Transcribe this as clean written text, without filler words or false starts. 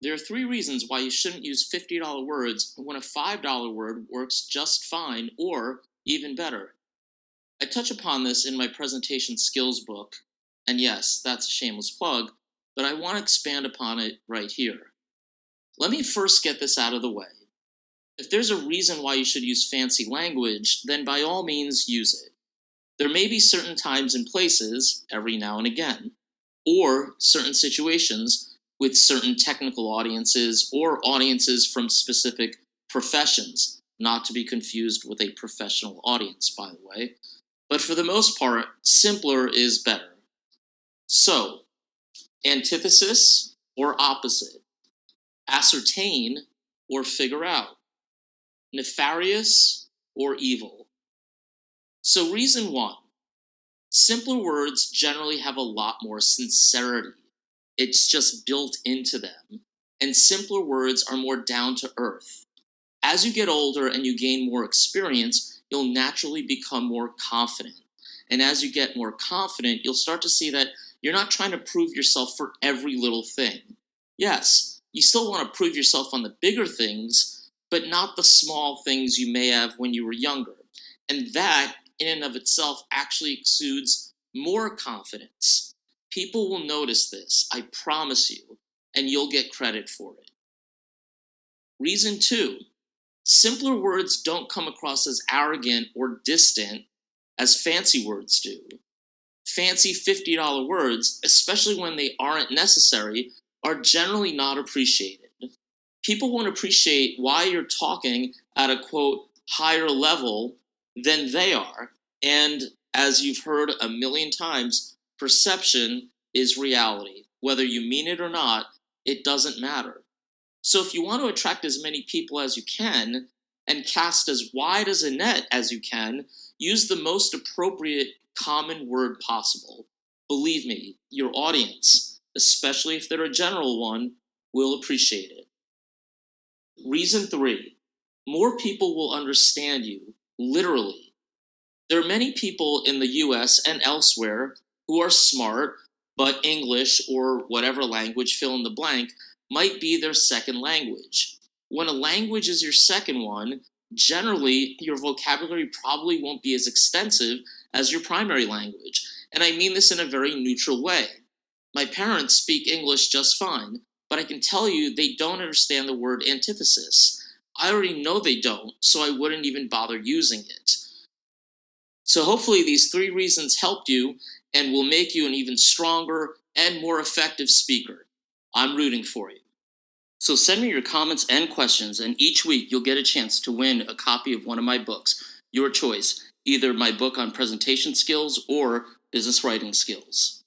There are 3 reasons why you shouldn't use $50 words when a $5 word works just fine or even better. I touch upon this in my presentation skills book, and yes, that's a shameless plug, but I want to expand upon it right here. Let me first get this out of the way. If there's a reason why you should use fancy language, then by all means use it. There may be certain times and places, every now and again, or certain situations with certain technical audiences or audiences from specific professions, not to be confused with a professional audience, by the way. But for the most part, simpler is better. So, antithesis or opposite, ascertain or figure out, nefarious or evil. So, reason 1. Simpler words generally have a lot more sincerity. It's just built into them. And simpler words are more down to earth. As you get older and you gain more experience, you'll naturally become more confident. And as you get more confident, you'll start to see that you're not trying to prove yourself for every little thing. Yes, you still want to prove yourself on the bigger things, but not the small things you may have when you were younger. And that, in and of itself, actually exudes more confidence. People will notice this, I promise you, and you'll get credit for it. Reason 2. Simpler words don't come across as arrogant or distant as fancy words do. Fancy $50 words, especially when they aren't necessary, are generally not appreciated. People won't appreciate why you're talking at a, quote, higher level than they are. And as you've heard a million times, perception is reality. Whether you mean it or not, it doesn't matter. So if you want to attract as many people as you can and cast as wide as a net as you can, use the most appropriate common word possible. Believe me, your audience, especially if they're a general one, will appreciate it. Reason 3. More people will understand you, literally. There are many people in the US and elsewhere who are smart, but English or whatever language, fill in the blank, might be their second language. When a language is your second one, generally your vocabulary probably won't be as extensive as your primary language. And I mean this in a very neutral way. My parents speak English just fine, but I can tell you they don't understand the word antithesis. I already know they don't, so I wouldn't even bother using it. So hopefully these 3 reasons helped you and will make you an even stronger and more effective speaker. I'm rooting for you. So send me your comments and questions, and each week you'll get a chance to win a copy of one of my books. Your choice, either my book on presentation skills or business writing skills.